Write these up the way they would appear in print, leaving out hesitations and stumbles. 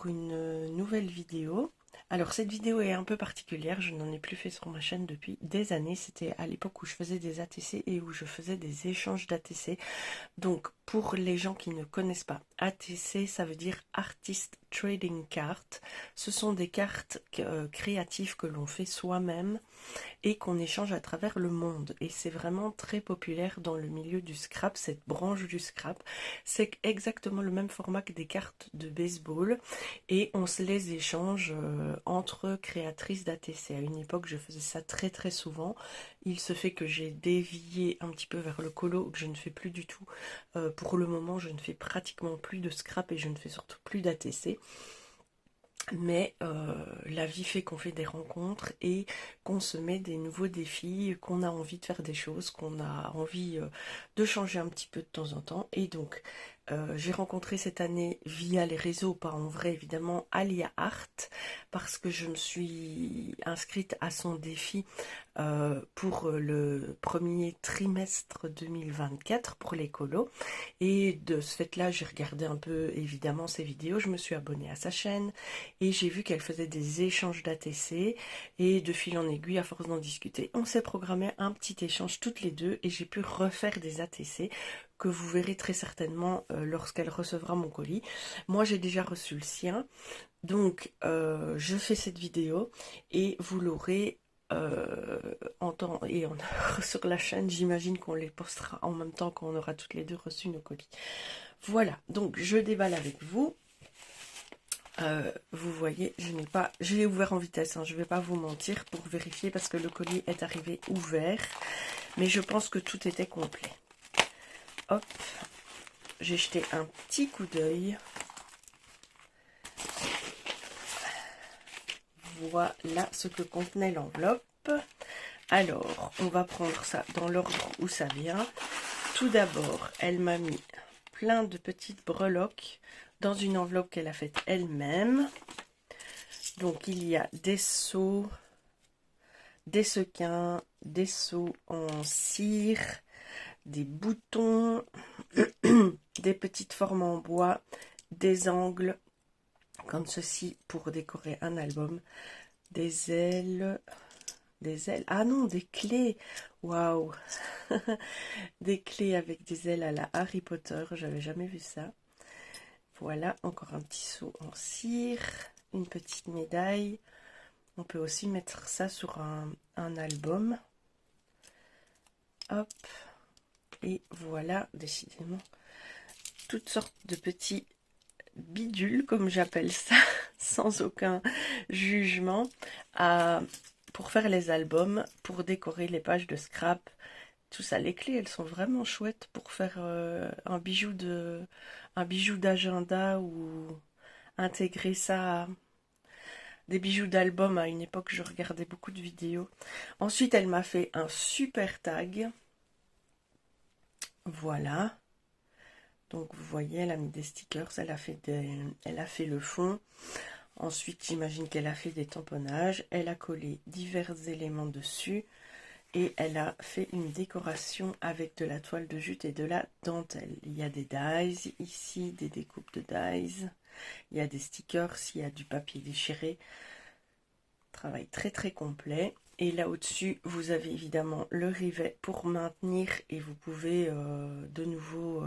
pour une nouvelle vidéo. Alors cette vidéo est un peu particulière, je n'en ai plus fait sur ma chaîne depuis des années. C'était à l'époque où je faisais des ATC et où je faisais des échanges d'ATC. Donc pour les gens qui ne connaissent pas, ATC ça veut dire Artist Trading Card. Ce sont des cartes créatives que l'on fait soi-même et qu'on échange à travers le monde. Et c'est vraiment très populaire dans le milieu du scrap, cette branche du scrap. C'est exactement le même format que des cartes de baseball et on se les échange entre créatrices d'ATC. À une époque, je faisais ça très très souvent. Il se fait que j'ai dévié un petit peu vers le colo, que je ne fais plus du tout. Pour le moment, je ne fais pratiquement plus de scrap et je ne fais surtout plus d'ATC. Mais la vie fait qu'on fait des rencontres et qu'on se met des nouveaux défis, qu'on a envie de faire des choses, qu'on a envie de changer un petit peu de temps en temps. Et donc, j'ai rencontré cette année via les réseaux, pas en vrai évidemment, Alia Art, parce que je me suis inscrite à son défi pour le premier trimestre 2024 pour l'écolo. Et de ce fait-là, j'ai regardé un peu évidemment ses vidéos, je me suis abonnée à sa chaîne et j'ai vu qu'elle faisait des échanges d'ATC et de fil en aiguille, à force d'en discuter, on s'est programmé un petit échange toutes les deux et j'ai pu refaire des ATC que vous verrez très certainement lorsqu'elle recevra mon colis. Moi, j'ai déjà reçu le sien, donc je fais cette vidéo et vous l'aurez en temps et en heure sur la chaîne. J'imagine qu'on les postera en même temps qu'on aura toutes les deux reçu nos colis. Voilà, donc je déballe avec vous. Vous voyez, j'ai ouvert en vitesse, hein, je ne vais pas vous mentir pour vérifier parce que le colis est arrivé ouvert, mais je pense que tout était complet. Hop, j'ai jeté un petit coup d'œil. Voilà ce que contenait l'enveloppe. Alors, on va prendre ça dans l'ordre où ça vient. Tout d'abord, elle m'a mis plein de petites breloques dans une enveloppe qu'elle a faite elle-même. Donc, il y a des seaux, des sequins, des seaux en cire, des boutons, des petites formes en bois, des angles, comme ceci pour décorer un album, des ailes, ah non, des clés, waouh, des clés avec des ailes à la Harry Potter, j'avais jamais vu ça. Voilà, encore un petit seau en cire, une petite médaille. On peut aussi mettre ça sur un album. Hop, et voilà, décidément, toutes sortes de petits bidules, comme j'appelle ça, sans aucun jugement, pour faire les albums, pour décorer les pages de scrap, tout ça. Les clés, elles sont vraiment chouettes pour faire un bijou d'agenda ou intégrer ça à des bijoux d'album. À une époque, je regardais beaucoup de vidéos. Ensuite, elle m'a fait un super tag. Voilà. Donc vous voyez, elle a mis des stickers, elle a fait le fond. Ensuite, j'imagine qu'elle a fait des tamponnages. Elle a collé divers éléments dessus. Et elle a fait une décoration avec de la toile de jute et de la dentelle. Il y a des dies ici, des découpes de dies. Il y a des stickers, il y a du papier déchiré. Travail très très complet. Et là au-dessus, vous avez évidemment le rivet pour maintenir. Et vous pouvez de nouveau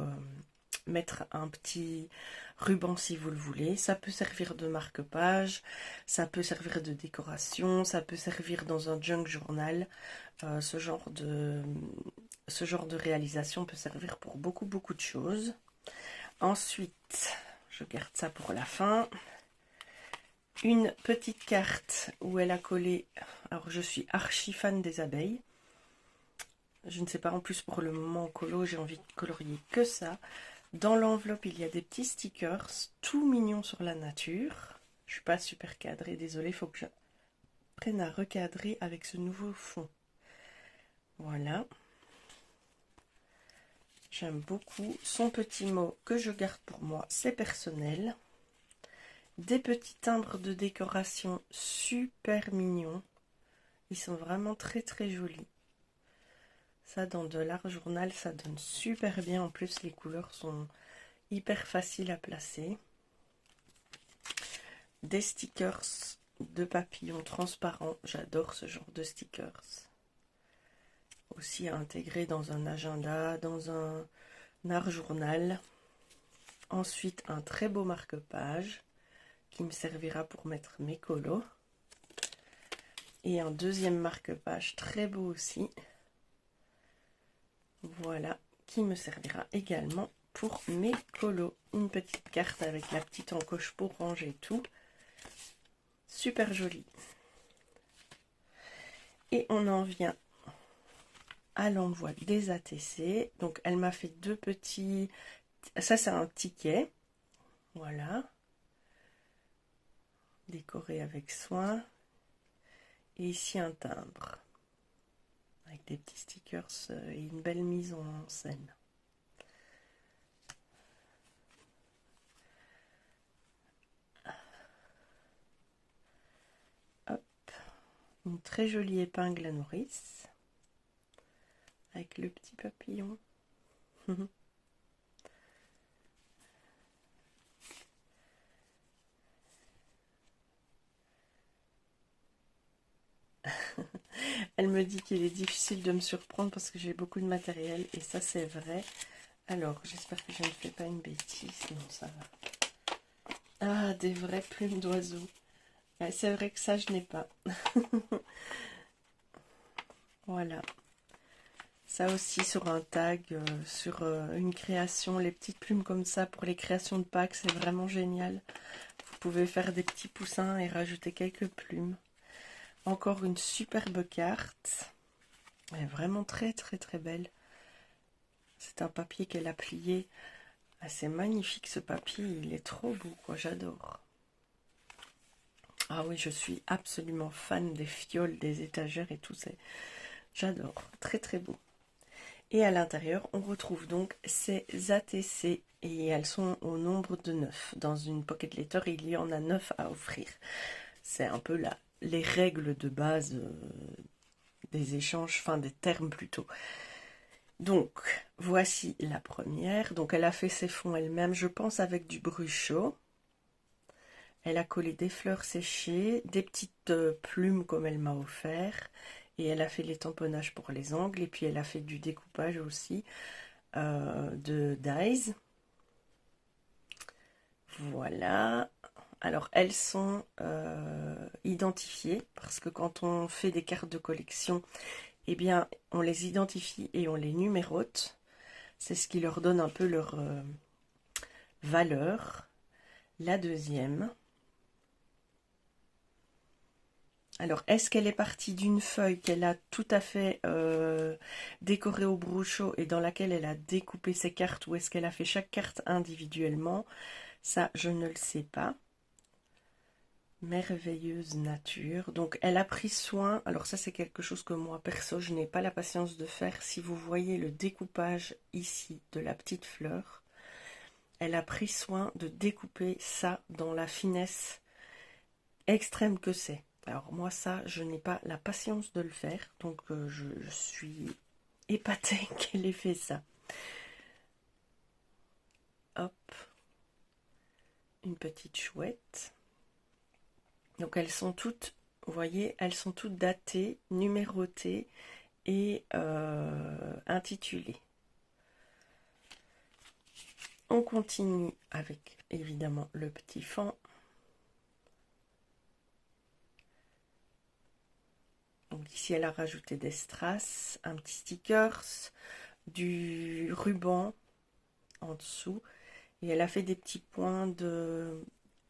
mettre un petit ruban si vous le voulez. Ça peut servir de marque-page, ça peut servir de décoration, ça peut servir dans un junk journal. Ce genre de réalisation peut servir pour beaucoup de choses. Ensuite, je garde ça pour la fin. Une petite carte où elle a collé, alors je suis archi fan des abeilles. Je ne sais pas, en plus pour le moment en colo, j'ai envie de colorier que ça. Dans l'enveloppe, il y a des petits stickers tout mignons sur la nature. Je suis pas super cadrée, désolée, il faut que je prenne à recadrer avec ce nouveau fond. Voilà. J'aime beaucoup son petit mot que je garde pour moi, c'est personnel. Des petits timbres de décoration super mignons. Ils sont vraiment très très jolis. Ça, dans de l'art journal, ça donne super bien. En plus, les couleurs sont hyper faciles à placer. des stickers de papillons transparents. J'adore ce genre de stickers. Aussi à intégrer dans un agenda, dans un art journal. Ensuite, un très beau marque-page qui me servira pour mettre mes colos. Et un deuxième marque-page très beau aussi. Voilà, qui me servira également pour mes colos. Une petite carte avec la petite encoche pour ranger tout. Super joli. Et on en vient à l'envoi des ATC. Donc elle m'a fait deux petits... Ça c'est un ticket. Voilà. Décoré avec soin. Et ici un timbre. Avec des petits stickers et une belle mise en scène. Hop. Une très jolie épingle à nourrice. Avec le petit papillon. Elle me dit qu'il est difficile de me surprendre parce que j'ai beaucoup de matériel et ça c'est vrai. Alors j'espère que je ne fais pas une bêtise, non ça va. Ah, des vraies plumes d'oiseaux. C'est vrai que ça je n'ai pas. Voilà. Ça aussi sur un tag, sur une création, les petites plumes comme ça pour les créations de Pâques, c'est vraiment génial. Vous pouvez faire des petits poussins et rajouter quelques plumes. Encore une superbe carte. Elle est vraiment très belle. C'est un papier qu'elle a plié. Ah, c'est magnifique ce papier, il est trop beau quoi, j'adore. Ah oui, je suis absolument fan des fioles, des étagères et tout ça. J'adore, très beau. Et à l'intérieur, on retrouve donc ces ATC et elles sont au nombre de 9. Dans une pocket letter, il y en a 9 à offrir. C'est un peu les règles de base des échanges, enfin des termes plutôt. Donc, voici la première. Donc, elle a fait ses fonds elle-même, je pense, avec du bruchot. Elle a collé des fleurs séchées, des petites plumes comme elle m'a offert. Et elle a fait les tamponnages pour les angles. Et puis, elle a fait du découpage aussi de dies. Voilà. Alors, elles sont identifiées parce que quand on fait des cartes de collection, eh bien, on les identifie et on les numérote. C'est ce qui leur donne un peu leur valeur. La deuxième. Alors, est-ce qu'elle est partie d'une feuille qu'elle a tout à fait décorée au bruchot et dans laquelle elle a découpé ses cartes, ou est-ce qu'elle a fait chaque carte individuellement? Ça, je ne le sais pas. Merveilleuse nature. Donc, elle a pris soin. Alors ça, c'est quelque chose que moi, perso, je n'ai pas la patience de faire. Si vous voyez le découpage ici de la petite fleur, elle a pris soin de découper ça dans la finesse extrême que c'est. Alors moi, ça, je n'ai pas la patience de le faire. Donc, je suis épatée qu'elle ait fait ça. Hop. Une petite chouette. Donc elles sont toutes, vous voyez, elles sont toutes datées, numérotées et intitulées. On continue avec évidemment le petit fond. Donc ici elle a rajouté des strass, un petit stickers, du ruban en dessous et elle a fait des petits points de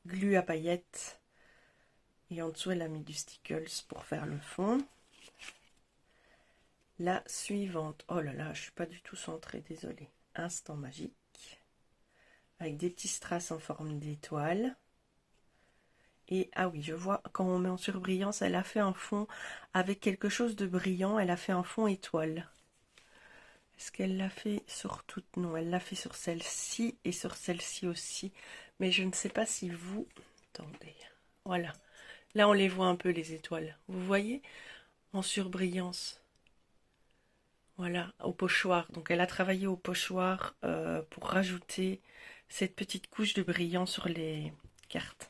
glu à paillettes. Et en dessous, elle a mis du stickers pour faire le fond. La suivante. Oh là là, je suis pas du tout centrée, désolée. Instant magique. Avec des petits strass en forme d'étoile. Et ah oui, je vois, quand on met en surbrillance, elle a fait un fond avec quelque chose de brillant. Elle a fait un fond étoile. Est-ce qu'elle l'a fait sur toutes? Non, elle l'a fait sur celle-ci et sur celle-ci aussi. Mais je ne sais pas si vous... Attendez, voilà. Là, on les voit un peu, les étoiles. Vous voyez? En surbrillance. Voilà, au pochoir. Donc, elle a travaillé au pochoir pour rajouter cette petite couche de brillant sur les cartes.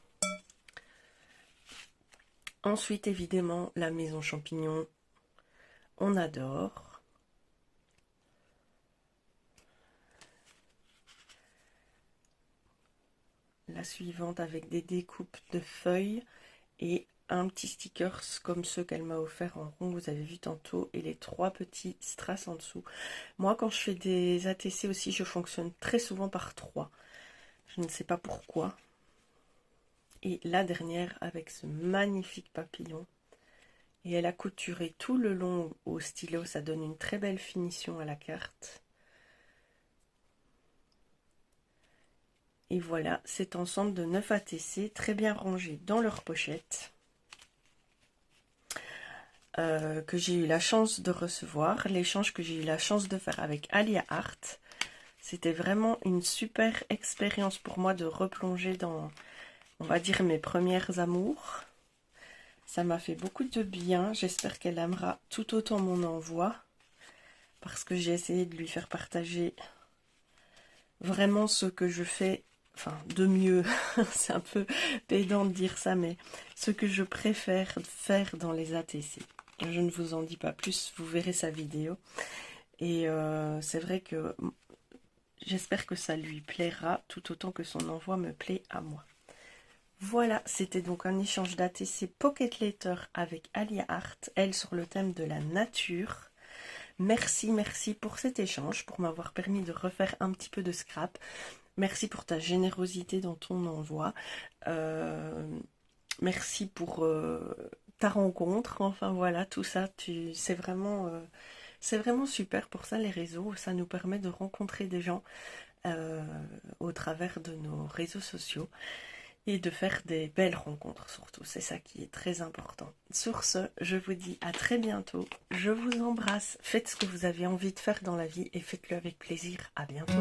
Ensuite, évidemment, la maison champignon, on adore. La suivante avec des découpes de feuilles et un petit stickers comme ceux qu'elle m'a offert en rond, vous avez vu tantôt, et les 3 petits strass en dessous. Moi, quand je fais des ATC aussi, je fonctionne très souvent par 3. Je ne sais pas pourquoi. Et la dernière avec ce magnifique papillon. Et elle a couturé tout le long au stylo, ça donne une très belle finition à la carte. Et voilà, cet ensemble de 9 ATC très bien rangés dans leur pochette. Que j'ai eu la chance de recevoir, l'échange que j'ai eu la chance de faire avec Alia Art. C'était vraiment une super expérience pour moi de replonger dans, on va dire, mes premières amours. Ça m'a fait beaucoup de bien, j'espère qu'elle aimera tout autant mon envoi, parce que j'ai essayé de lui faire partager vraiment ce que je fais, enfin de mieux, c'est un peu pédant de dire ça, mais ce que je préfère faire dans les ATC. Je ne vous en dis pas plus, vous verrez sa vidéo. Et c'est vrai que j'espère que ça lui plaira tout autant que son envoi me plaît à moi. Voilà, c'était donc un échange d'ATC Pocket Letter avec Alia Art, elle sur le thème de la nature. Merci pour cet échange, pour m'avoir permis de refaire un petit peu de scrap. Merci pour ta générosité dans ton envoi. Merci pour ta rencontre. Enfin voilà, tout ça, c'est vraiment super. Pour ça, les réseaux, ça nous permet de rencontrer des gens au travers de nos réseaux sociaux. Et de faire des belles rencontres surtout, c'est ça qui est très important. Sur ce, je vous dis à très bientôt, je vous embrasse, faites ce que vous avez envie de faire dans la vie et faites-le avec plaisir, à bientôt.